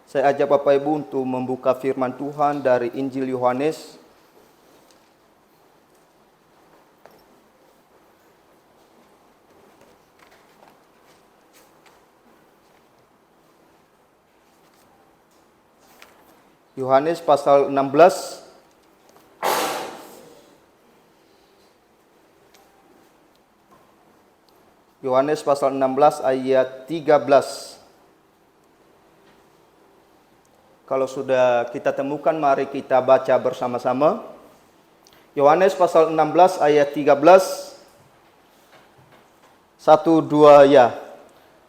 Saya ajak Bapak Ibu untuk membuka firman Tuhan dari Injil Yohanes. Yohanes pasal 16. Yohanes pasal 16 ayat 13. Kalau sudah kita temukan, mari kita baca bersama-sama. Yohanes pasal 16 ayat 13. 1, 2 ya.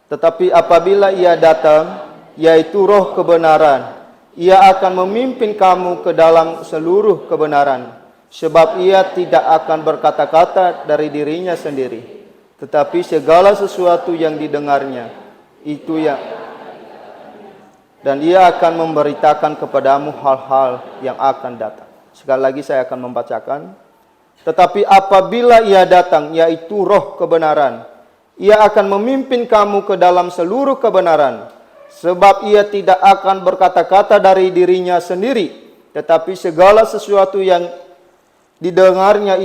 Tetapi apabila Ia datang, yaitu Roh kebenaran, Ia akan memimpin kamu ke dalam seluruh kebenaran. Sebab Ia tidak akan berkata-kata dari dirinya sendiri, tetapi segala sesuatu yang didengarnya, itu yang dan Ia akan memberitakan kepadamu hal-hal yang akan datang. Sekali lagi saya akan membacakan. Tetapi apabila Ia datang, yaitu Roh kebenaran, Ia akan memimpin kamu ke dalam seluruh kebenaran. Sebab Ia tidak akan berkata-kata dari dirinya sendiri, tetapi segala sesuatu yang didengarnya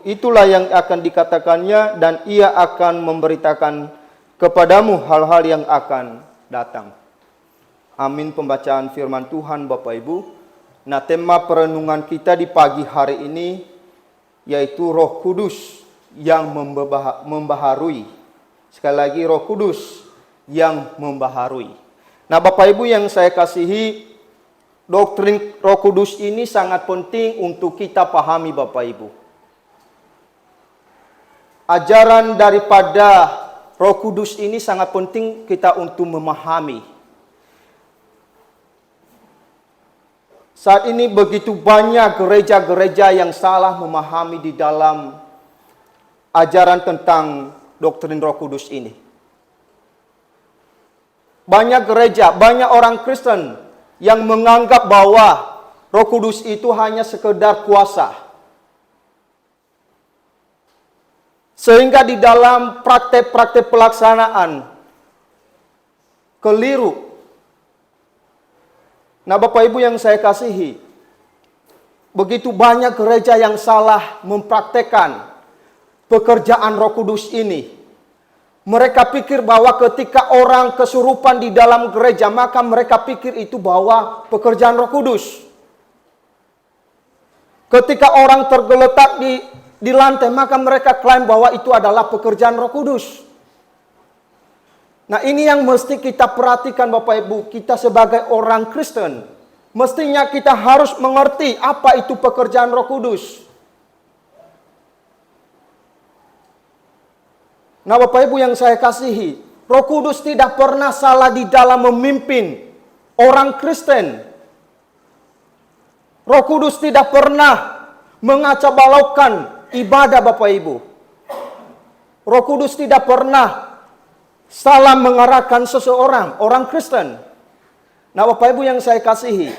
itulah yang akan dikatakannya, dan Ia akan memberitakan kepadamu hal-hal yang akan datang. Amin. Pembacaan firman Tuhan Bapak Ibu. Nah, tema perenungan kita di pagi hari ini yaitu Roh Kudus yang membaharui. Sekali lagi, Roh Kudus yang membaharui. Nah, Bapak Ibu yang saya kasihi, doktrin Roh Kudus ini sangat penting untuk kita pahami Bapak Ibu. Ajaran daripada Roh Kudus ini sangat penting kita untuk memahami. Saat ini begitu banyak gereja-gereja yang salah memahami di dalam ajaran tentang doktrin Roh Kudus ini. Banyak gereja, banyak orang Kristen yang menganggap bahwa Roh Kudus itu hanya sekedar kuasa. Sehingga di dalam praktek-praktek pelaksanaan keliru. Nah, Bapak Ibu yang saya kasihi, begitu banyak gereja yang salah mempraktekkan pekerjaan Roh Kudus ini. Mereka pikir bahwa ketika orang kesurupan di dalam gereja, maka mereka pikir itu bahwa pekerjaan Roh Kudus. Ketika orang tergeletak di lantai, maka mereka klaim bahwa itu adalah pekerjaan Roh Kudus. Nah, ini yang mesti kita perhatikan Bapak Ibu. Kita sebagai orang Kristen, mestinya kita harus mengerti apa itu pekerjaan Roh Kudus. Nah, Bapak Ibu yang saya kasihi, Roh Kudus tidak pernah salah di dalam memimpin orang Kristen. Roh Kudus tidak pernah mengacaubalaukan ibadah Bapak Ibu. Roh Kudus tidak pernah salah mengarahkan seseorang, orang Kristen. Nah, Bapak Ibu yang saya kasihi,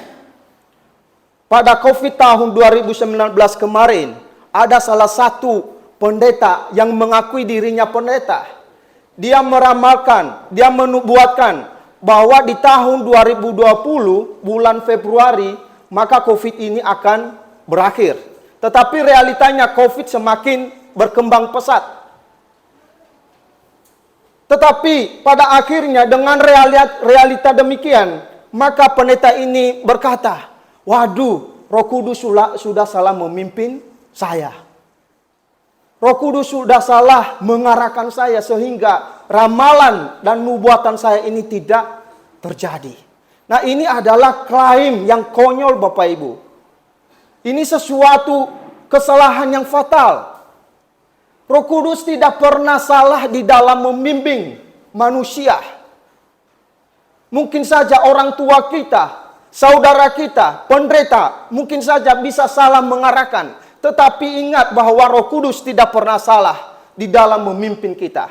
pada COVID tahun 2019 kemarin, ada salah satu pendeta yang mengakui dirinya pendeta. Dia meramalkan, dia menubuatkan bahwa di tahun 2020, bulan Februari, maka COVID ini akan berakhir. Tetapi realitanya COVID semakin berkembang pesat. Tetapi pada akhirnya dengan realita demikian, maka pendeta ini berkata, waduh, Roh Kudus sudah salah memimpin saya. Roh Kudus sudah salah mengarahkan saya sehingga ramalan dan nubuatan saya ini tidak terjadi. Nah, ini adalah klaim yang konyol Bapak Ibu. Ini sesuatu kesalahan yang fatal. Roh Kudus tidak pernah salah di dalam membimbing manusia. Mungkin saja orang tua kita, saudara kita, pendeta, mungkin saja bisa salah mengarahkan. Tetapi ingat bahwa Roh Kudus tidak pernah salah di dalam memimpin kita.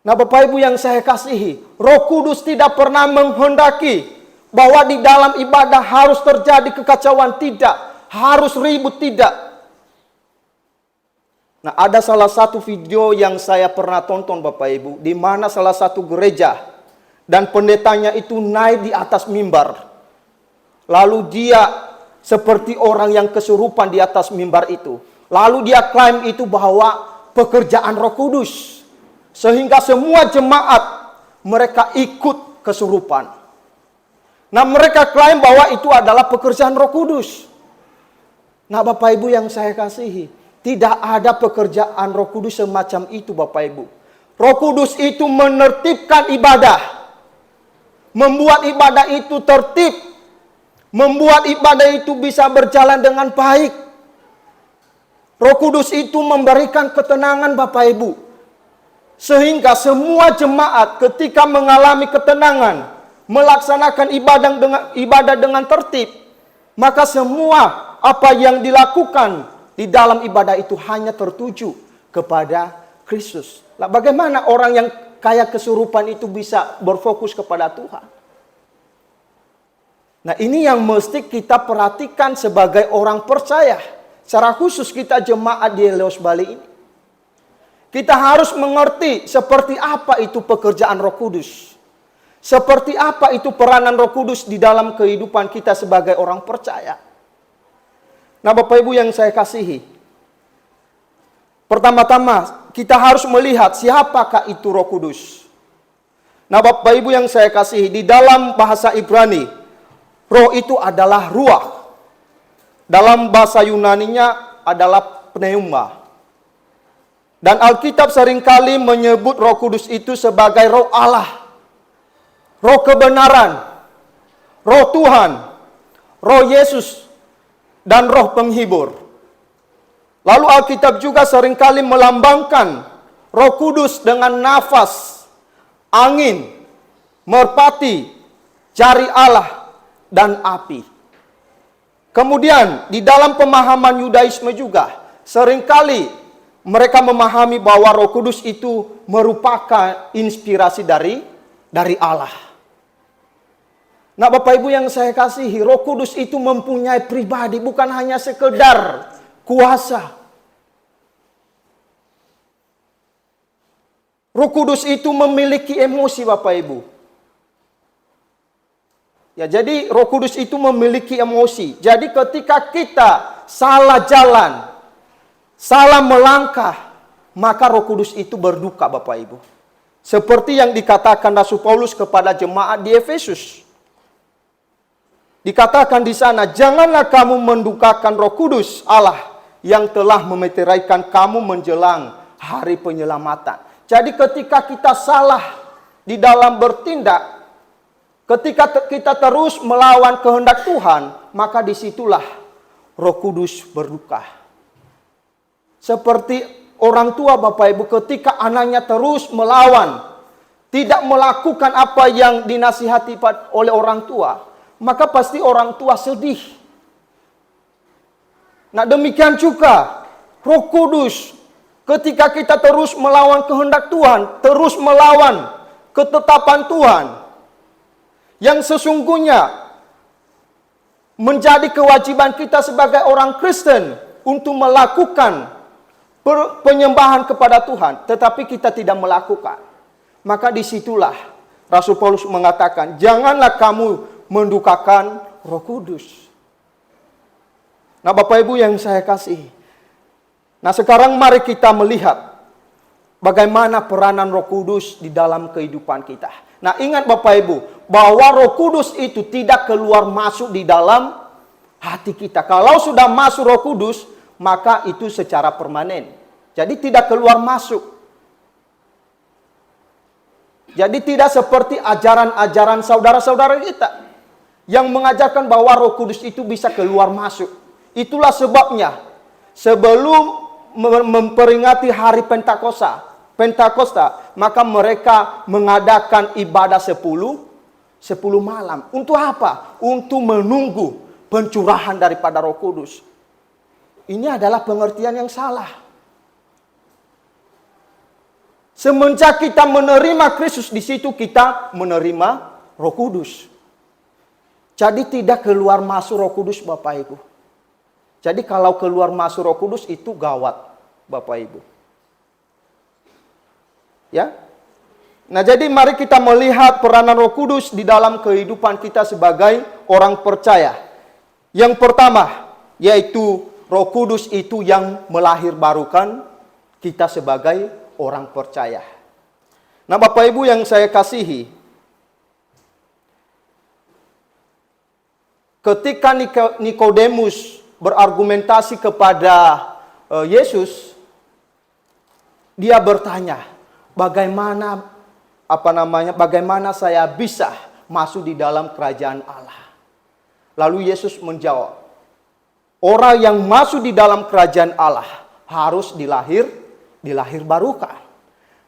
Nah, Bapak Ibu yang saya kasihi, Roh Kudus tidak pernah menghendaki bahwa di dalam ibadah harus terjadi kekacauan, tidak. Harus ribut, tidak. Nah, ada salah satu video yang saya pernah tonton Bapak Ibu, di mana salah satu gereja dan pendetanya itu naik di atas mimbar. Lalu dia seperti orang yang kesurupan di atas mimbar itu. Lalu dia klaim itu bahwa pekerjaan Roh Kudus. Sehingga semua jemaat mereka ikut kesurupan. Nah, mereka klaim bahwa itu adalah pekerjaan Roh Kudus. Nah, Bapak Ibu yang saya kasihi, tidak ada pekerjaan Roh Kudus semacam itu, Bapak Ibu. Roh Kudus itu menertibkan ibadah. Membuat ibadah itu tertib. Membuat ibadah itu bisa berjalan dengan baik. Roh Kudus itu memberikan ketenangan, Bapak Ibu. Sehingga semua jemaat ketika mengalami ketenangan, melaksanakan ibadah dengan tertib, maka semua apa yang dilakukan di dalam ibadah itu hanya tertuju kepada Kristus. Nah, bagaimana orang yang kayak kesurupan itu bisa berfokus kepada Tuhan? Nah, ini yang mesti kita perhatikan sebagai orang percaya. Secara khusus kita jemaat di Helios Bali ini. Kita harus mengerti seperti apa itu pekerjaan Roh Kudus. Seperti apa itu peranan Roh Kudus di dalam kehidupan kita sebagai orang percaya. Nah, Bapak Ibu yang saya kasihi, pertama-tama kita harus melihat siapakah itu Roh Kudus. Nah, Bapak Ibu yang saya kasihi, di dalam bahasa Ibrani, roh itu adalah ruach. Dalam bahasa Yunaninya adalah pneuma. Dan Alkitab seringkali menyebut Roh Kudus itu sebagai roh Allah, roh kebenaran, roh Tuhan, roh Yesus, dan roh penghibur. Lalu Alkitab juga seringkali melambangkan Roh Kudus dengan nafas, angin, merpati, jari Allah, dan api. Kemudian di dalam pemahaman Yudaisme juga seringkali mereka memahami bahwa Roh Kudus itu merupakan inspirasi dari Allah. Nah, Bapak Ibu yang saya kasihi, Roh Kudus itu mempunyai pribadi, bukan hanya sekedar kuasa. Roh Kudus itu memiliki emosi, Bapak Ibu. Ya, jadi Roh Kudus itu memiliki emosi. Jadi ketika kita salah jalan, salah melangkah, maka Roh Kudus itu berduka, Bapak Ibu. Seperti yang dikatakan Rasul Paulus kepada jemaat di Efesus. Dikatakan di sana, janganlah kamu mendukakan Roh Kudus Allah yang telah memeteraikan kamu menjelang hari penyelamatan. Jadi ketika kita salah di dalam bertindak, ketika kita terus melawan kehendak Tuhan, maka disitulah Roh Kudus berduka. Seperti orang tua, Bapak Ibu, ketika anaknya terus melawan, tidak melakukan apa yang dinasihati oleh orang tua, maka pasti orang tua sedih. Nah, demikian juga Roh Kudus, ketika kita terus melawan kehendak Tuhan, terus melawan ketetapan Tuhan, yang sesungguhnya menjadi kewajiban kita sebagai orang Kristen untuk melakukan penyembahan kepada Tuhan, tetapi kita tidak melakukan, maka disitulah Rasul Paulus mengatakan, janganlah kamu mendukakan Roh Kudus. Nah, Bapak Ibu yang saya kasih, nah sekarang mari kita melihat bagaimana peranan Roh Kudus di dalam kehidupan kita. Nah, ingat Bapak Ibu, bahwa Roh Kudus itu tidak keluar masuk di dalam hati kita. Kalau sudah masuk Roh Kudus, maka itu secara permanen. Jadi tidak keluar masuk. Jadi tidak seperti ajaran-ajaran saudara-saudara kita yang mengajarkan bahwa Roh Kudus itu bisa keluar masuk. Itulah sebabnya sebelum memperingati hari Pentakosta, maka mereka mengadakan ibadah 10 malam. Untuk apa? Untuk menunggu pencurahan daripada Roh Kudus. Ini adalah pengertian yang salah. Semenjak kita menerima Kristus, di situ kita menerima Roh Kudus. Jadi tidak keluar masuk Roh Kudus, Bapak Ibu. Jadi kalau keluar masuk Roh Kudus itu gawat, Bapak Ibu. Ya. Nah, jadi mari kita melihat peranan Roh Kudus di dalam kehidupan kita sebagai orang percaya. Yang pertama, yaitu Roh Kudus itu yang melahirbarukan kita sebagai orang percaya. Nah, Bapak Ibu yang saya kasihi, ketika Nikodemus berargumentasi kepada Yesus, dia bertanya, bagaimana saya bisa masuk di dalam kerajaan Allah? Lalu Yesus menjawab, orang yang masuk di dalam kerajaan Allah harus dilahirbarukan.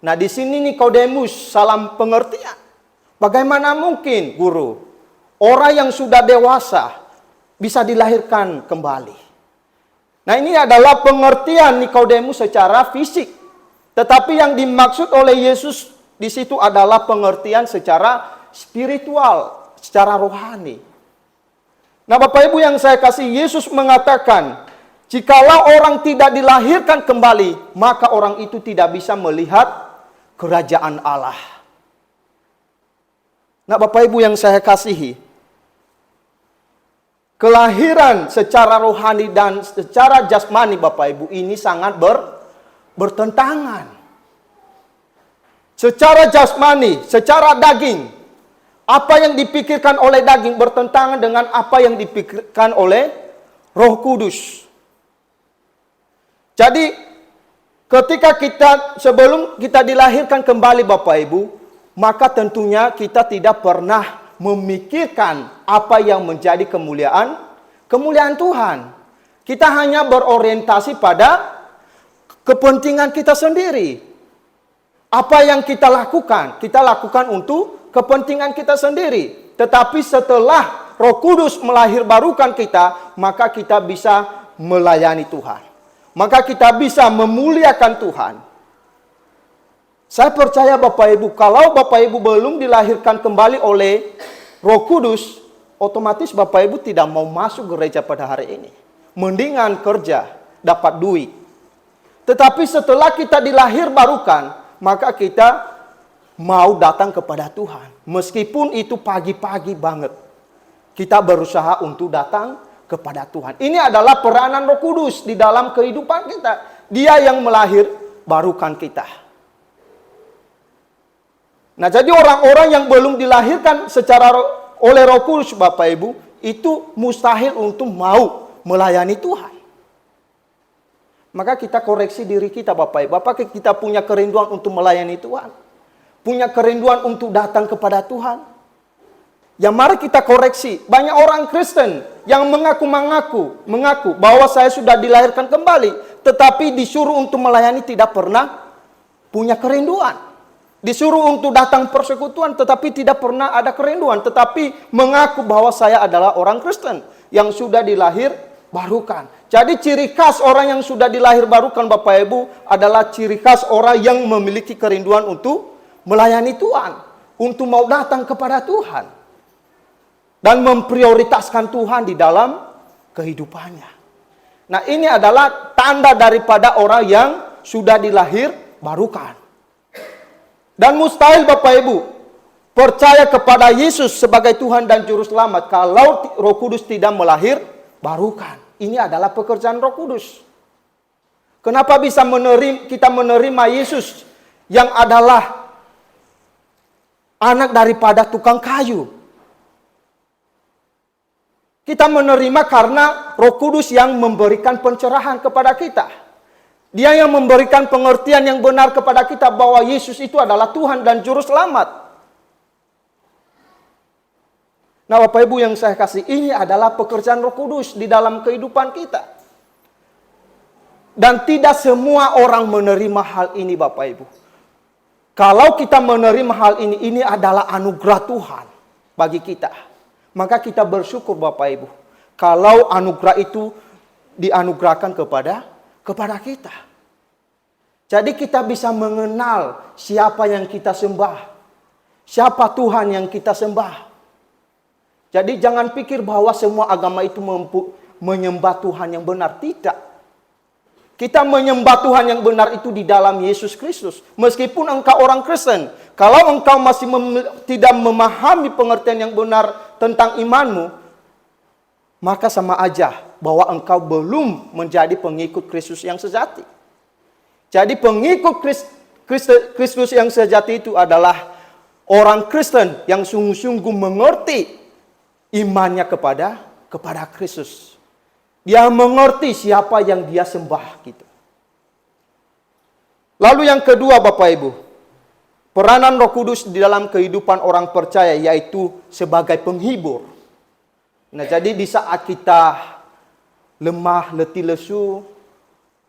Nah, di sini Nikodemus salah pengertian. Bagaimana mungkin, Guru, orang yang sudah dewasa bisa dilahirkan kembali? Nah, ini adalah pengertian Nikodemus secara fisik. Tetapi yang dimaksud oleh Yesus di situ adalah pengertian secara spiritual, secara rohani. Nah, Bapak Ibu yang saya kasih, Yesus mengatakan, jikalau orang tidak dilahirkan kembali, maka orang itu tidak bisa melihat kerajaan Allah. Nah, Bapak Ibu yang saya kasihi, kelahiran secara rohani dan secara jasmani, Bapak Ibu, ini sangat bertentangan. Secara jasmani, secara daging, apa yang dipikirkan oleh daging bertentangan dengan apa yang dipikirkan oleh Roh Kudus. Jadi, ketika sebelum kita dilahirkan kembali, Bapak Ibu, maka tentunya kita tidak pernah memikirkan apa yang menjadi kemuliaan Tuhan. Kita hanya berorientasi pada kepentingan kita sendiri. Apa yang kita lakukan untuk kepentingan kita sendiri. Tetapi setelah Roh Kudus melahirbarukan kita, maka kita bisa melayani Tuhan. Maka kita bisa memuliakan Tuhan. Saya percaya Bapak Ibu, kalau Bapak Ibu belum dilahirkan kembali oleh Roh Kudus, otomatis Bapak Ibu tidak mau masuk gereja pada hari ini. Mendingan kerja, dapat duit. Tetapi setelah kita dilahirbarukan, maka kita mau datang kepada Tuhan. Meskipun itu pagi-pagi banget, kita berusaha untuk datang kepada Tuhan. Ini adalah peranan Roh Kudus di dalam kehidupan kita. Dia yang melahirbarukan kita. Nah, jadi orang-orang yang belum dilahirkan oleh Roh Kudus, Bapak Ibu, itu mustahil untuk mau melayani Tuhan. Maka kita koreksi diri kita, Bapak Ibu. Apakah kita punya kerinduan untuk melayani Tuhan? Punya kerinduan untuk datang kepada Tuhan? Ya, mari kita koreksi. Banyak orang Kristen yang mengaku bahwa saya sudah dilahirkan kembali, tetapi disuruh untuk melayani tidak pernah punya kerinduan. Disuruh untuk datang persekutuan, tetapi tidak pernah ada kerinduan. Tetapi mengaku bahwa saya adalah orang Kristen yang sudah dilahirbarukan. Jadi ciri khas orang yang sudah dilahirbarukan, Bapak Ibu, adalah ciri khas orang yang memiliki kerinduan untuk melayani Tuhan. Untuk mau datang kepada Tuhan. Dan memprioritaskan Tuhan di dalam kehidupannya. Nah, ini adalah tanda daripada orang yang sudah dilahirbarukan. Dan mustahil Bapak Ibu percaya kepada Yesus sebagai Tuhan dan Juru Selamat kalau Roh Kudus tidak melahirbarukan. Ini adalah pekerjaan Roh Kudus. Kenapa bisa kita menerima Yesus yang adalah anak daripada tukang kayu? Kita menerima karena Roh Kudus yang memberikan pencerahan kepada kita. Dia yang memberikan pengertian yang benar kepada kita bahwa Yesus itu adalah Tuhan dan Juru Selamat. Nah, Bapak Ibu yang saya kasih, ini adalah pekerjaan Roh Kudus di dalam kehidupan kita. Dan tidak semua orang menerima hal ini, Bapak Ibu. Kalau kita menerima hal ini adalah anugerah Tuhan bagi kita. Maka kita bersyukur, Bapak Ibu, kalau anugerah itu dianugerahkan kepada kita. Jadi kita bisa mengenal siapa yang kita sembah. Siapa Tuhan yang kita sembah. Jadi jangan pikir bahwa semua agama itu menyembah Tuhan yang benar. Tidak. Kita menyembah Tuhan yang benar itu di dalam Yesus Kristus. Meskipun engkau orang Kristen, kalau engkau masih tidak memahami pengertian yang benar tentang imanmu, maka sama aja bahwa engkau belum menjadi pengikut Kristus yang sejati. Jadi pengikut Kristus yang sejati itu adalah orang Kristen yang sungguh-sungguh mengerti imannya kepada Kristus. Dia mengerti siapa yang dia sembah gitu. Lalu yang kedua Bapak Ibu, peranan Roh Kudus di dalam kehidupan orang percaya yaitu sebagai penghibur. Nah, jadi di saat kita lemah, letih, lesu,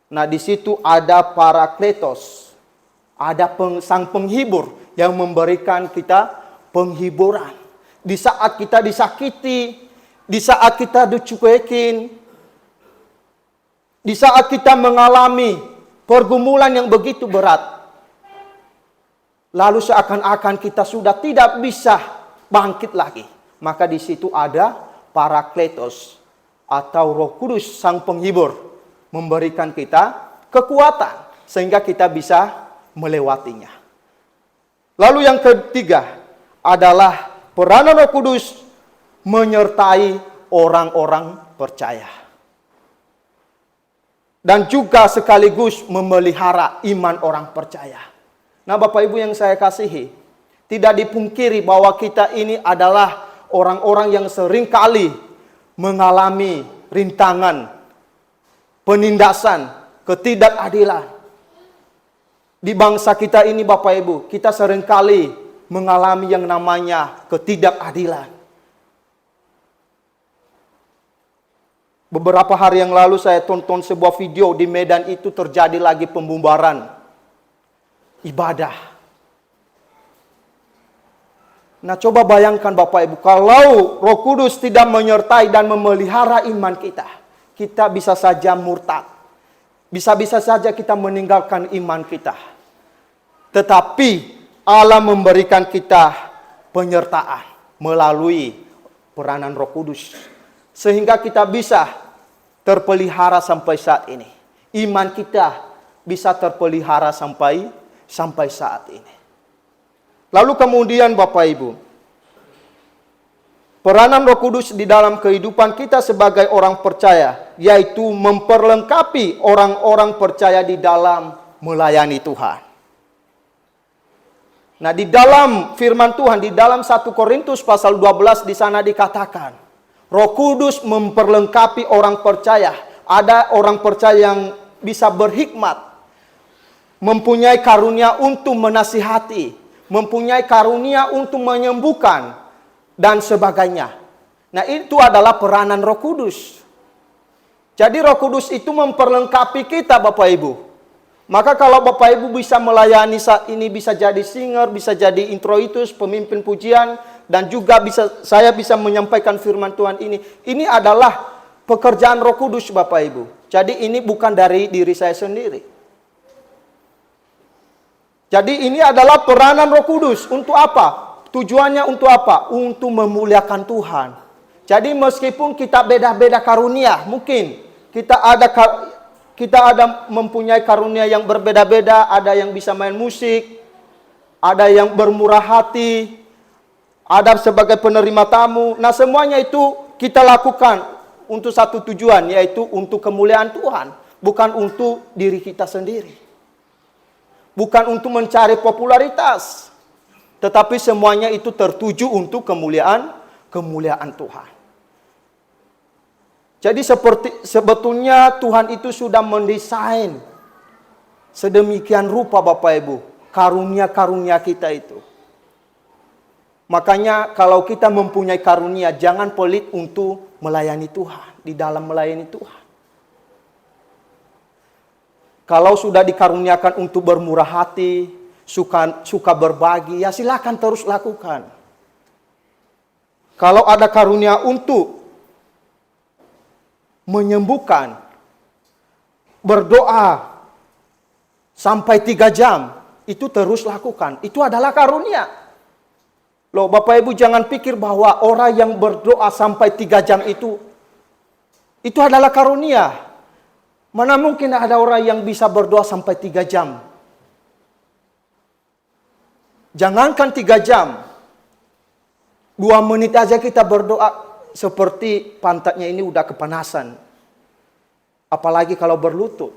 nah di situ ada Parakletos, ada sang penghibur yang memberikan kita penghiburan. Di saat kita disakiti, di saat kita dicuekin, di saat kita mengalami pergumulan yang begitu berat, lalu seakan-akan kita sudah tidak bisa bangkit lagi, maka di situ ada Parakletos atau Roh Kudus sang penghibur memberikan kita kekuatan sehingga kita bisa melewatinya. Lalu yang ketiga adalah peranan Roh Kudus menyertai orang-orang percaya. Dan juga sekaligus memelihara iman orang percaya. Nah Bapak Ibu yang saya kasihi, tidak dipungkiri bahwa kita ini adalah orang-orang yang seringkali mengalami rintangan, penindasan, ketidakadilan. Di bangsa kita ini Bapak Ibu, kita seringkali mengalami yang namanya ketidakadilan. Beberapa hari yang lalu saya tonton sebuah video di Medan itu terjadi lagi pembubaran ibadah. Nah coba bayangkan Bapak Ibu, kalau Roh Kudus tidak menyertai dan memelihara iman kita, kita bisa saja murtad. Bisa-bisa saja kita meninggalkan iman kita. Tetapi Allah memberikan kita penyertaan melalui peranan Roh Kudus. Sehingga kita bisa terpelihara sampai saat ini. Iman kita bisa terpelihara sampai saat ini. Lalu kemudian Bapak Ibu, peranan Roh Kudus di dalam kehidupan kita sebagai orang percaya, yaitu memperlengkapi orang-orang percaya di dalam melayani Tuhan. Nah, di dalam firman Tuhan, di dalam 1 Korintus pasal 12 di sana dikatakan, Roh Kudus memperlengkapi orang percaya. Ada orang percaya yang bisa berhikmat, mempunyai karunia untuk menasihati, mempunyai karunia untuk menyembuhkan, dan sebagainya. Nah, itu adalah peranan Roh Kudus. Jadi Roh Kudus itu memperlengkapi kita Bapak Ibu. Maka kalau Bapak Ibu bisa melayani saat ini, bisa jadi singer, bisa jadi introitus, pemimpin pujian, dan juga saya bisa menyampaikan firman Tuhan ini. Ini adalah pekerjaan Roh Kudus Bapak Ibu. Jadi ini bukan dari diri saya sendiri. Jadi ini adalah peranan Roh Kudus. Untuk apa? Tujuannya untuk apa? Untuk memuliakan Tuhan. Jadi meskipun kita beda-beda karunia, mungkin kita ada mempunyai karunia yang berbeda-beda, ada yang bisa main musik, ada yang bermurah hati, ada sebagai penerima tamu. Nah, semuanya itu kita lakukan untuk satu tujuan, yaitu untuk kemuliaan Tuhan, bukan untuk diri kita sendiri. Bukan untuk mencari popularitas, tetapi semuanya itu tertuju untuk kemuliaan Tuhan. Jadi sebetulnya Tuhan itu sudah mendesain sedemikian rupa Bapak Ibu, karunia-karunia kita itu. Makanya kalau kita mempunyai karunia, jangan pelit untuk melayani Tuhan, di dalam melayani Tuhan. Kalau sudah dikaruniakan untuk bermurah hati, suka berbagi, ya silakan terus lakukan. Kalau ada karunia untuk menyembuhkan, berdoa sampai 3 jam, itu terus lakukan. Itu adalah karunia. Loh Bapak Ibu jangan pikir bahwa orang yang berdoa sampai 3 jam itu adalah karunia. Mana mungkin ada orang yang bisa berdoa sampai 3 jam. Jangankan 3 jam. 2 menit aja kita berdoa seperti pantatnya ini udah kepanasan. Apalagi kalau berlutut.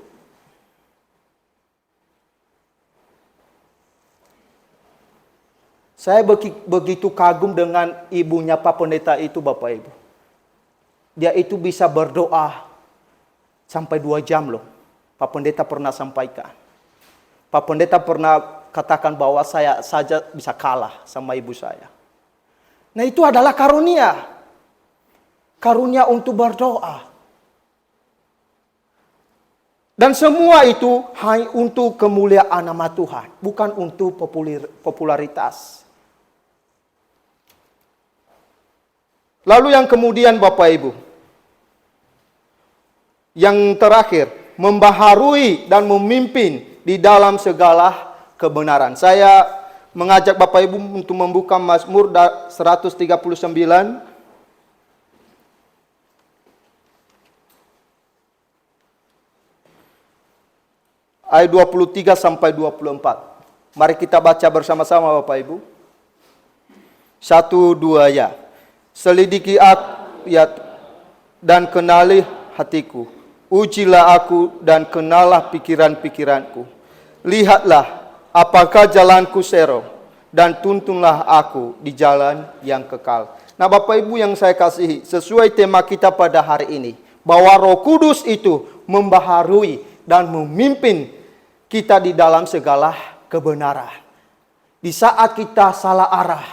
Saya begitu kagum dengan ibunya Pak Pendeta itu, Bapak Ibu. Dia itu bisa berdoa sampai 2 jam loh. Pak Pendeta pernah sampaikan. Pak Pendeta pernah katakan bahwa saya saja bisa kalah sama ibu saya. Nah, itu adalah karunia. Karunia untuk berdoa. Dan semua itu hanya untuk kemuliaan nama Tuhan. Bukan untuk popularitas. Lalu yang kemudian Bapak Ibu. Yang terakhir, membaharui dan memimpin di dalam segala kebenaran. Saya mengajak Bapak Ibu untuk membuka Mazmur 139. Ayat 23 sampai 24. Mari kita baca bersama-sama Bapak Ibu. 1, 2 ya. Selidiki aku ya, dan kenali hatiku. Ujilah aku dan kenalah pikiran-pikiranku. Lihatlah apakah jalanku sero, dan tuntunlah aku di jalan yang kekal. Nah Bapak Ibu yang saya kasihi, sesuai tema kita pada hari ini, bahwa Roh Kudus itu membaharui dan memimpin kita di dalam segala kebenaran. Di saat kita salah arah,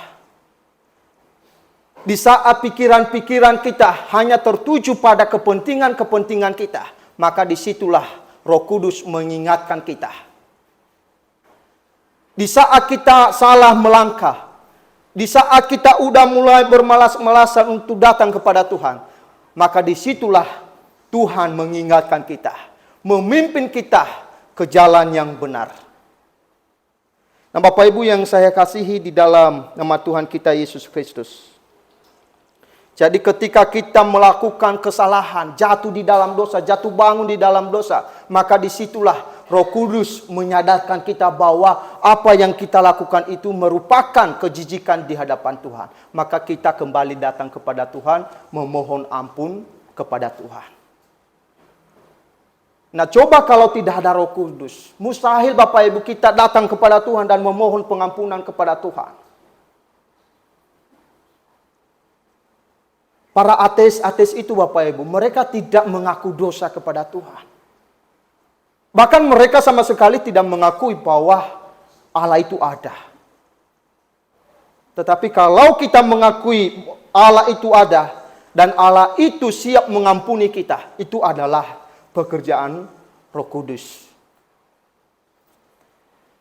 di saat pikiran-pikiran kita hanya tertuju pada kepentingan-kepentingan kita, maka disitulah Roh Kudus mengingatkan kita. Di saat kita salah melangkah, di saat kita udah mulai bermalas-malasan untuk datang kepada Tuhan, maka disitulah Tuhan mengingatkan kita, memimpin kita ke jalan yang benar. Nah Bapak Ibu yang saya kasihi di dalam nama Tuhan kita Yesus Kristus. Jadi ketika kita melakukan kesalahan, jatuh di dalam dosa, jatuh bangun di dalam dosa, maka disitulah Roh Kudus menyadarkan kita bahwa apa yang kita lakukan itu merupakan kejijikan di hadapan Tuhan. Maka kita kembali datang kepada Tuhan, memohon ampun kepada Tuhan. Nah coba kalau tidak ada Roh Kudus, mustahil Bapak Ibu kita datang kepada Tuhan dan memohon pengampunan kepada Tuhan. Para ateis itu Bapak Ibu, mereka tidak mengaku dosa kepada Tuhan. Bahkan mereka sama sekali tidak mengakui bahwa Allah itu ada. Tetapi kalau kita mengakui Allah itu ada, dan Allah itu siap mengampuni kita, itu adalah pekerjaan Roh Kudus.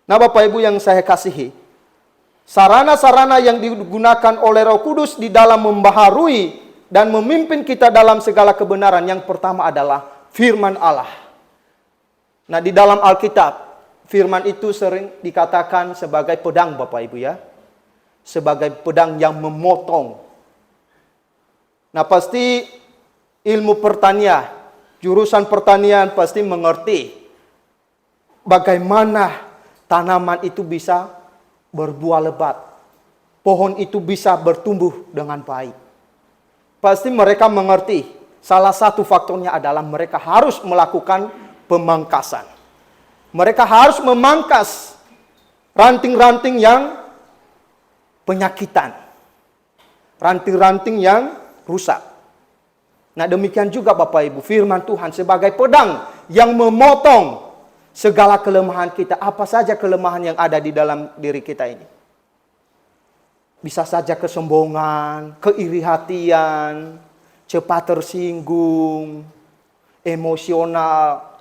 Nah Bapak Ibu yang saya kasihi, sarana-sarana yang digunakan oleh Roh Kudus di dalam membaharui dan memimpin kita dalam segala kebenaran, yang pertama adalah firman Allah. Nah di dalam Alkitab, firman itu sering dikatakan sebagai pedang Bapak Ibu ya. Sebagai pedang yang memotong. Nah pasti ilmu pertanian, jurusan pertanian pasti mengerti bagaimana tanaman itu bisa berbuah lebat. Pohon itu bisa bertumbuh dengan baik. Pasti mereka mengerti, salah satu faktornya adalah mereka harus melakukan pemangkasan. Mereka harus memangkas ranting-ranting yang penyakitan. Ranting-ranting yang rusak. Nah demikian juga Bapak Ibu, firman Tuhan sebagai pedang yang memotong segala kelemahan kita. Apa saja kelemahan yang ada di dalam diri kita ini. Bisa saja kesombongan, keiri hatian, cepat tersinggung, emosional.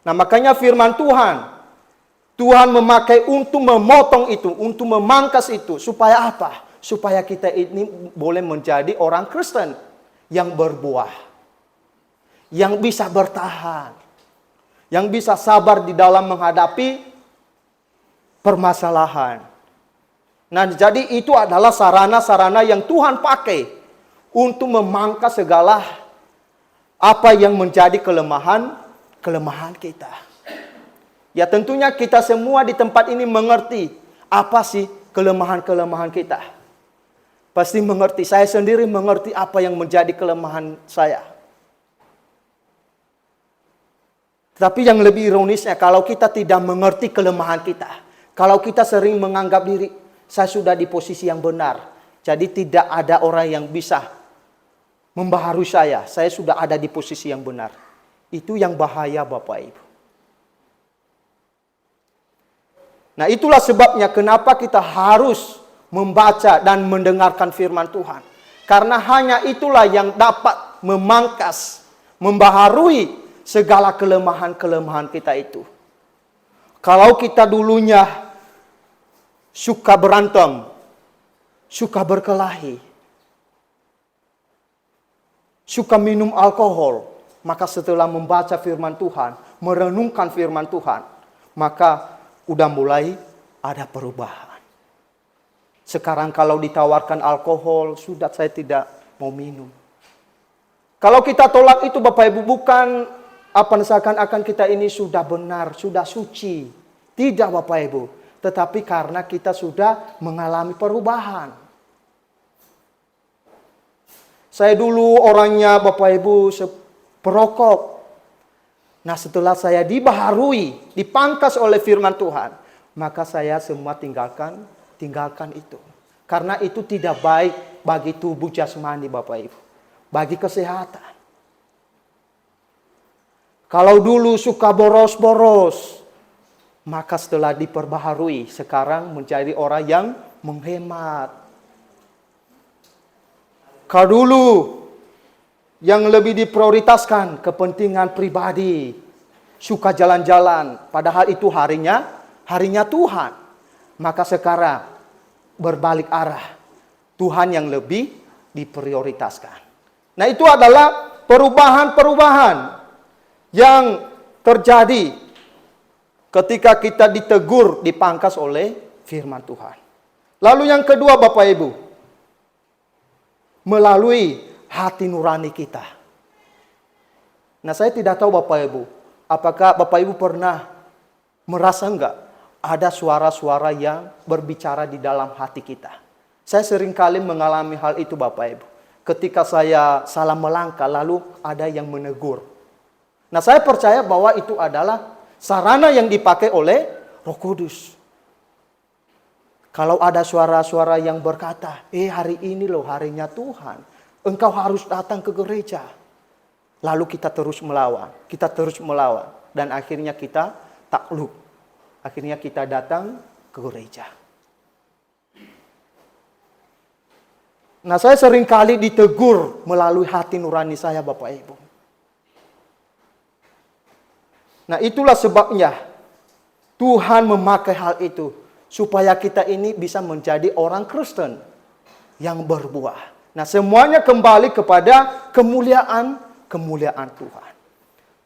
Nah makanya firman Tuhan memakai untuk memotong itu, untuk memangkas itu. Supaya apa? Supaya kita ini boleh menjadi orang Kristen yang berbuah. Yang bisa bertahan. Yang bisa sabar di dalam menghadapi permasalahan. Nah, jadi itu adalah sarana-sarana yang Tuhan pakai untuk memangkas segala apa yang menjadi kelemahan kelemahan kita. Ya tentunya kita semua di tempat ini mengerti apa sih kelemahan-kelemahan kita. Pasti mengerti, saya sendiri mengerti apa yang menjadi kelemahan saya. Tapi yang lebih ironisnya, kalau kita tidak mengerti kelemahan kita, kalau kita sering menganggap diri, saya sudah di posisi yang benar, jadi tidak ada orang yang bisa membaharui saya sudah ada di posisi yang benar. Itu yang bahaya Bapak Ibu. Nah itulah sebabnya kenapa kita harus membaca dan mendengarkan firman Tuhan. Karena hanya itulah yang dapat memangkas, membaharui segala kelemahan-kelemahan kita itu. Kalau kita dulunya suka berantem, suka berkelahi, suka minum alkohol, maka setelah membaca firman Tuhan, merenungkan firman Tuhan, maka udah mulai ada perubahan. Sekarang kalau ditawarkan alkohol, sudah saya tidak mau minum. Kalau kita tolak itu Bapak Ibu, bukan seakan-akan kita ini sudah benar, sudah suci. Tidak Bapak Ibu. Tetapi karena kita sudah mengalami perubahan. Saya dulu orangnya Bapak Ibu perokok. Nah setelah saya dibaharui, dipangkas oleh firman Tuhan, maka saya semua tinggalkan itu. Karena itu tidak baik bagi tubuh jasmani Bapak Ibu. Bagi kesehatan. Kalau dulu suka boros-boros, maka setelah diperbaharui, sekarang menjadi orang yang menghemat. Kalau dulu yang lebih diprioritaskan kepentingan pribadi, suka jalan-jalan, padahal itu harinya Tuhan. Maka sekarang berbalik arah, Tuhan yang lebih diprioritaskan. Nah itu adalah perubahan-perubahan yang terjadi ketika kita ditegur, dipangkas oleh firman Tuhan. Lalu yang kedua Bapak Ibu, melalui hati nurani kita. Nah saya tidak tahu Bapak Ibu, apakah Bapak Ibu pernah merasa enggak ada suara-suara yang berbicara di dalam hati kita. Saya seringkali mengalami hal itu Bapak Ibu. Ketika saya salah melangkah lalu ada yang menegur. Nah saya percaya bahwa itu adalah sarana yang dipakai oleh Roh Kudus. Kalau ada suara-suara yang berkata, hari ini loh harinya Tuhan. Engkau harus datang ke gereja. Lalu kita terus melawan. Dan akhirnya kita takluk. Akhirnya kita datang ke gereja. Nah saya seringkali ditegur melalui hati nurani saya Bapak Ibu. Nah itulah sebabnya Tuhan memakai hal itu. Supaya kita ini bisa menjadi orang Kristen yang berbuah. Nah semuanya kembali kepada kemuliaan Tuhan.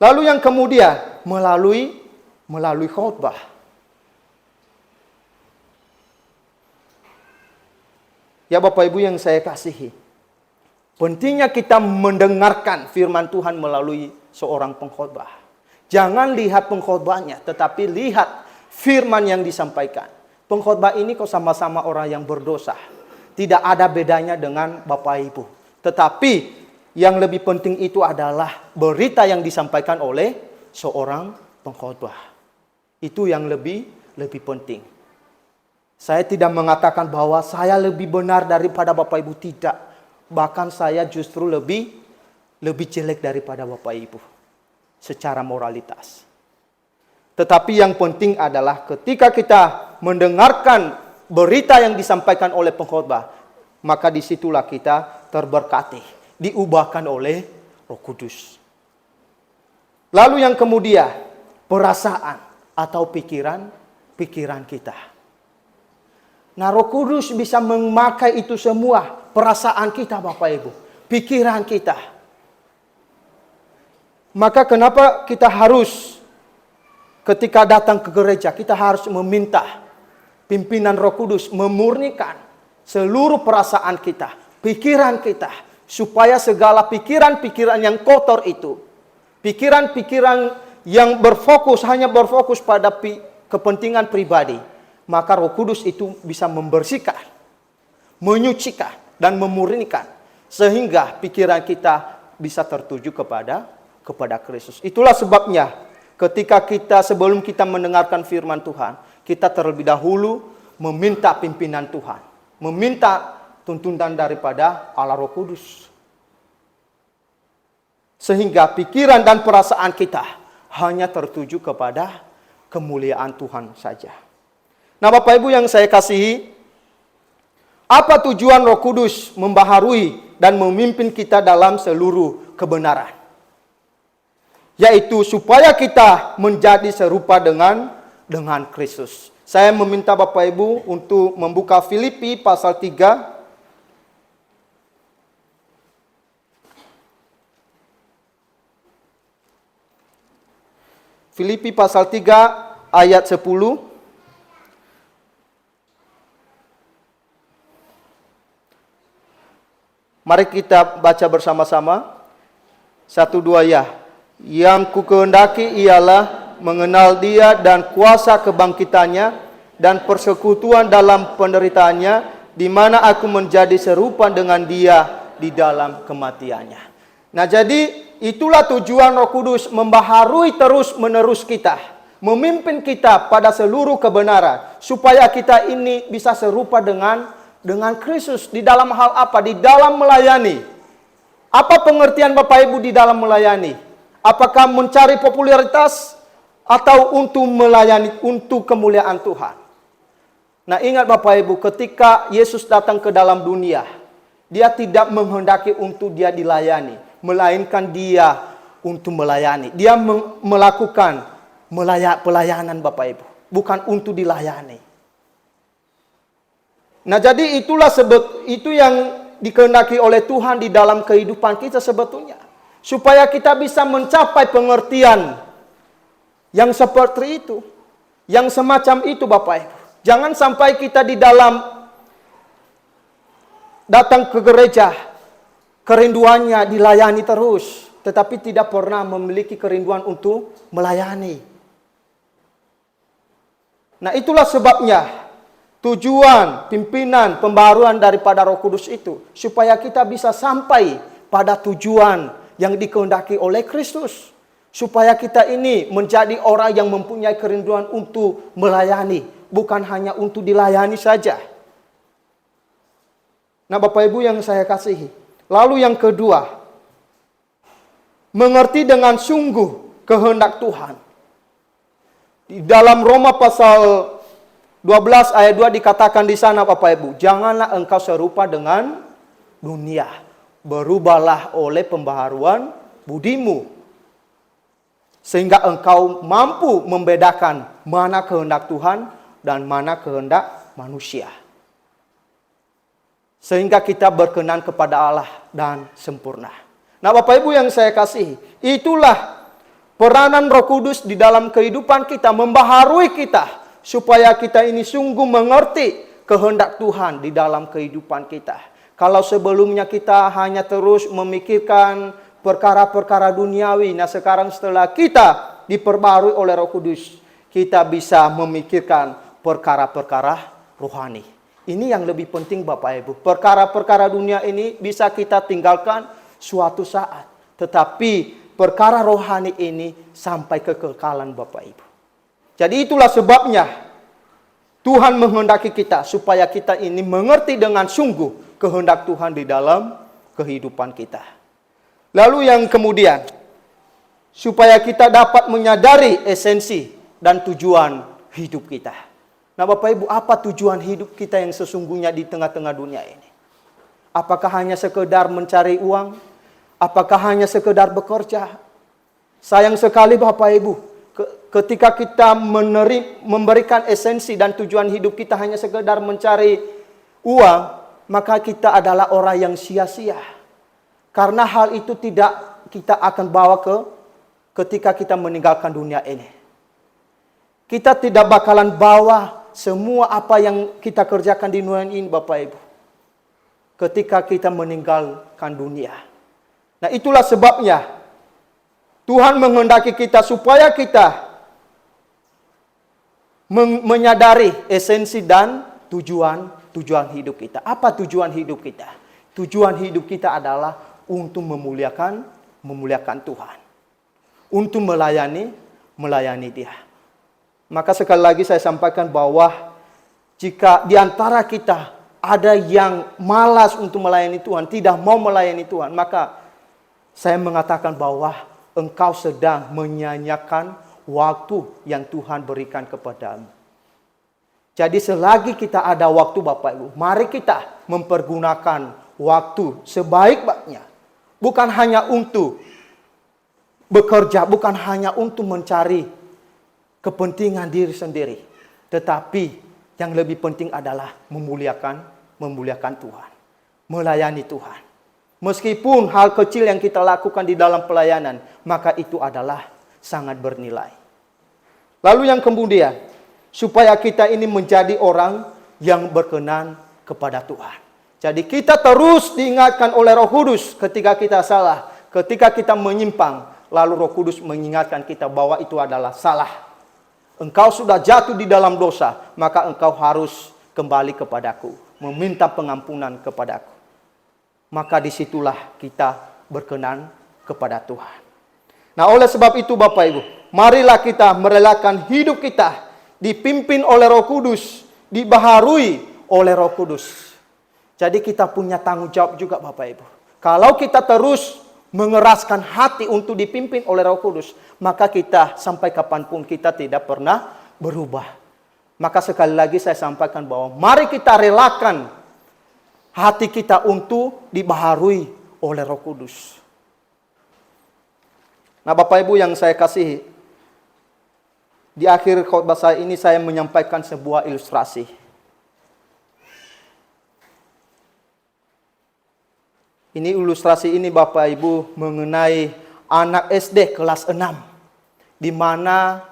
Lalu yang kemudian melalui khotbah. Ya Bapak Ibu yang saya kasihi. Pentingnya kita mendengarkan firman Tuhan melalui seorang pengkhotbah. Jangan lihat pengkhotbahnya, tetapi lihat firman yang disampaikan. Pengkhotbah ini kok sama-sama orang yang berdosa. Tidak ada bedanya dengan Bapak Ibu. Tetapi yang lebih penting itu adalah berita yang disampaikan oleh seorang pengkhotbah. Itu yang lebih penting. Saya tidak mengatakan bahwa saya lebih benar daripada Bapak Ibu, tidak. Bahkan saya justru lebih jelek daripada Bapak Ibu secara moralitas. Tetapi yang penting adalah ketika kita mendengarkan berita yang disampaikan oleh pengkhotbah, maka disitulah kita terberkati, diubahkan oleh Roh Kudus. Lalu yang kemudian, perasaan atau pikiran kita. Nah Roh Kudus bisa memakai itu semua, perasaan kita Bapak Ibu, pikiran kita. Maka kenapa kita harus ketika datang ke gereja, kita harus meminta pimpinan Roh Kudus memurnikan seluruh perasaan kita, pikiran kita. Supaya segala pikiran-pikiran yang kotor itu, pikiran-pikiran yang hanya berfokus pada kepentingan pribadi, maka Roh Kudus itu bisa membersihkan, menyucikan, dan memurnikan, sehingga pikiran kita bisa tertuju kepada Kristus. Itulah sebabnya ketika sebelum kita mendengarkan firman Tuhan, kita terlebih dahulu meminta pimpinan Tuhan, meminta tuntunan daripada Allah Roh Kudus, sehingga pikiran dan perasaan kita hanya tertuju kepada kemuliaan Tuhan saja. Nah, Bapak Ibu yang saya kasihi, apa tujuan Roh Kudus membaharui dan memimpin kita dalam seluruh kebenaran? Yaitu supaya kita menjadi serupa dengan Kristus. Saya meminta Bapak Ibu untuk membuka Filipi pasal 3. Filipi pasal 3 ayat 10. Mari kita baca bersama-sama. 1, 2 ya. Yang kukehendaki ialah mengenal Dia dan kuasa kebangkitannya dan persekutuan dalam penderitaannya, di mana aku menjadi serupa dengan Dia di dalam kematiannya. Nah, jadi itulah tujuan Roh Kudus, membaharui terus-menerus kita, memimpin kita pada seluruh kebenaran, supaya kita ini bisa serupa dengan Kristus. Di dalam hal apa? Di dalam melayani. Apa pengertian Bapak Ibu di dalam melayani? Apakah mencari popularitas atau untuk melayani untuk kemuliaan Tuhan? Nah, ingat Bapak Ibu, ketika Yesus datang ke dalam dunia, Dia tidak menghendaki untuk Dia dilayani, melainkan Dia untuk melayani. Dia melakukan pelayanan Bapak Ibu, bukan untuk dilayani. Nah, jadi itu yang dikehendaki oleh Tuhan di dalam kehidupan kita sebetulnya, supaya kita bisa mencapai pengertian yang seperti itu, yang semacam itu Bapak Ibu. Jangan sampai kita di dalam datang ke gereja, kerinduannya dilayani terus, tetapi tidak pernah memiliki kerinduan untuk melayani. Nah, itulah sebabnya tujuan, pimpinan, pembaharuan daripada Roh Kudus itu, supaya kita bisa sampai pada tujuan yang dikehendaki oleh Kristus. Supaya kita ini menjadi orang yang mempunyai kerinduan untuk melayani, bukan hanya untuk dilayani saja. Nah, Bapak Ibu yang saya kasihi, lalu yang kedua, mengerti dengan sungguh kehendak Tuhan. Di dalam Roma pasal 12 ayat 2 dikatakan di sana Bapak Ibu, janganlah engkau serupa dengan dunia, berubahlah oleh pembaharuan budimu, sehingga engkau mampu membedakan mana kehendak Tuhan dan mana kehendak manusia, sehingga kita berkenan kepada Allah dan sempurna. Nah, Bapak Ibu yang saya kasihi, itulah peranan Roh Kudus di dalam kehidupan kita, membaharui kita, supaya kita ini sungguh mengerti kehendak Tuhan di dalam kehidupan kita. Kalau sebelumnya kita hanya terus memikirkan perkara-perkara duniawi, nah sekarang setelah kita diperbarui oleh Roh Kudus, kita bisa memikirkan perkara-perkara rohani. Ini yang lebih penting Bapak Ibu. Perkara-perkara dunia ini bisa kita tinggalkan suatu saat, tetapi perkara rohani ini sampai kekekalan Bapak Ibu. Jadi itulah sebabnya Tuhan menghendaki kita supaya kita ini mengerti dengan sungguh kehendak Tuhan di dalam kehidupan kita. Lalu yang kemudian, supaya kita dapat menyadari esensi dan tujuan hidup kita. Nah, Bapak Ibu, apa tujuan hidup kita yang sesungguhnya di tengah-tengah dunia ini? Apakah hanya sekedar mencari uang? Apakah hanya sekedar bekerja? Sayang sekali Bapak Ibu, ketika kita memberikan esensi dan tujuan hidup kita hanya sekedar mencari uang, maka kita adalah orang yang sia-sia. Karena hal itu tidak kita akan bawa ketika kita meninggalkan dunia ini. Kita tidak bakalan bawa semua apa yang kita kerjakan di dunia ini Bapak Ibu, ketika kita meninggalkan dunia. Nah, itulah sebabnya Tuhan menghendaki kita supaya kita menyadari esensi dan tujuan hidup kita. Apa tujuan hidup kita? Tujuan hidup kita adalah untuk memuliakan Tuhan. Untuk melayani Dia. Maka sekali lagi saya sampaikan bahwa jika di antara kita ada yang malas untuk melayani Tuhan, tidak mau melayani Tuhan, maka saya mengatakan bahwa engkau sedang menyanyiakan waktu yang Tuhan berikan kepadamu. Jadi selagi kita ada waktu Bapak Ibu, mari kita mempergunakan waktu sebaik-baiknya. Bukan hanya untuk bekerja, bukan hanya untuk mencari kepentingan diri sendiri. Tetapi yang lebih penting adalah memuliakan Tuhan. Melayani Tuhan. Meskipun hal kecil yang kita lakukan di dalam pelayanan, maka itu adalah sangat bernilai. Lalu yang kemudian, supaya kita ini menjadi orang yang berkenan kepada Tuhan. Jadi kita terus diingatkan oleh Roh Kudus ketika kita salah, ketika kita menyimpang, lalu Roh Kudus mengingatkan kita bahwa itu adalah salah. Engkau sudah jatuh di dalam dosa, maka engkau harus kembali kepadaku, meminta pengampunan kepadaku. Maka disitulah kita berkenan kepada Tuhan. Nah, oleh sebab itu Bapak Ibu, marilah kita merelakan hidup kita dipimpin oleh Roh Kudus, dibaharui oleh Roh Kudus. Jadi kita punya tanggung jawab juga Bapak Ibu. Kalau kita terus mengeraskan hati untuk dipimpin oleh Roh Kudus, maka kita sampai kapanpun kita tidak pernah berubah. Maka sekali lagi saya sampaikan bahwa mari kita relakan hati kita untuk dibaharui oleh Roh Kudus. Nah Bapak Ibu yang saya kasihi, di akhir khotbah saya ini saya menyampaikan sebuah ilustrasi. Ini ilustrasi ini Bapak Ibu mengenai anak SD kelas 6. Di mana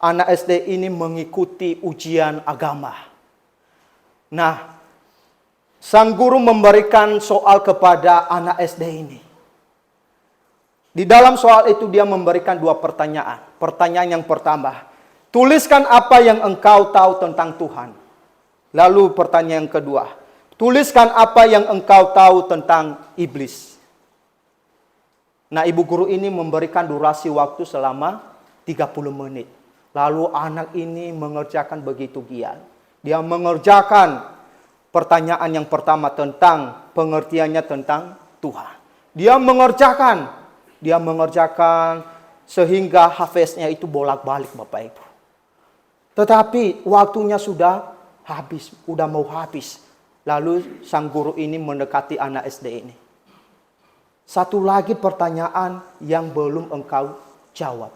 anak SD ini mengikuti ujian agama. Nah, sang guru memberikan soal kepada anak SD ini. Di dalam soal itu dia memberikan 2 pertanyaan. Pertanyaan yang pertama, tuliskan apa yang engkau tahu tentang Tuhan. Lalu pertanyaan yang kedua, tuliskan apa yang engkau tahu tentang iblis. Nah, ibu guru ini memberikan durasi waktu selama 30 menit. Lalu anak ini mengerjakan begitu giat. Dia mengerjakan pertanyaan yang pertama tentang pengertiannya tentang Tuhan. Dia mengerjakan sehingga hafaznya itu bolak-balik Bapak Ibu. Tetapi waktunya sudah habis, sudah mau habis. Lalu sang guru ini mendekati anak SD ini. Satu lagi pertanyaan yang belum engkau jawab.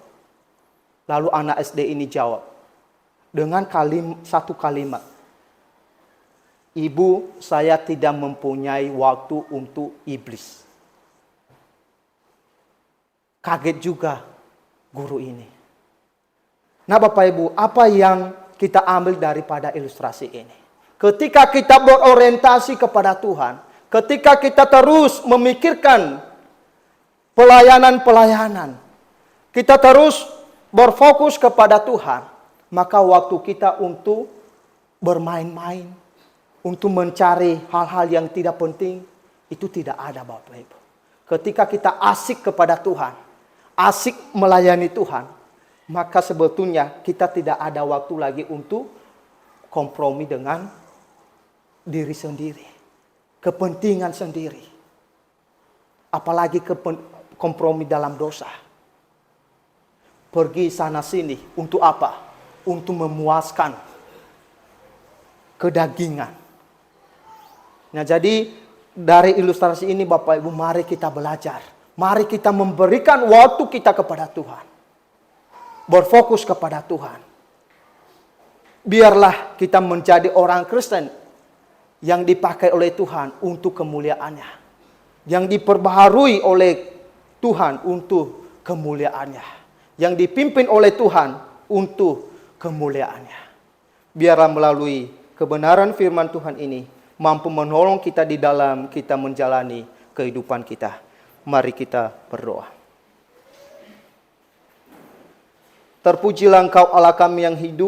Lalu anak SD ini jawab dengan satu kalimat. Ibu, saya tidak mempunyai waktu untuk iblis. Kaget juga guru ini. Nah Bapak Ibu, apa yang kita ambil daripada ilustrasi ini? Ketika kita berorientasi kepada Tuhan, ketika kita terus memikirkan pelayanan-pelayanan, kita terus berfokus kepada Tuhan, maka waktu kita untuk bermain-main, untuk mencari hal-hal yang tidak penting, itu tidak ada Bapak Ibu. Ketika kita asik kepada Tuhan, asik melayani Tuhan, maka sebetulnya kita tidak ada waktu lagi untuk kompromi dengan diri sendiri, kepentingan sendiri. Apalagi kompromi dalam dosa. Pergi sana sini, untuk apa? Untuk memuaskan kedagingan. Nah jadi dari ilustrasi ini Bapak Ibu, mari kita belajar. Mari kita memberikan waktu kita kepada Tuhan. Berfokus kepada Tuhan. Biarlah kita menjadi orang Kristen yang dipakai oleh Tuhan untuk kemuliaannya. Yang diperbaharui oleh Tuhan untuk kemuliaannya. Yang dipimpin oleh Tuhan untuk kemuliaannya. Biarlah melalui kebenaran firman Tuhan ini mampu menolong kita di dalam kita menjalani kehidupan kita. Mari kita berdoa. Terpujilah Engkau Allah kami yang hidup,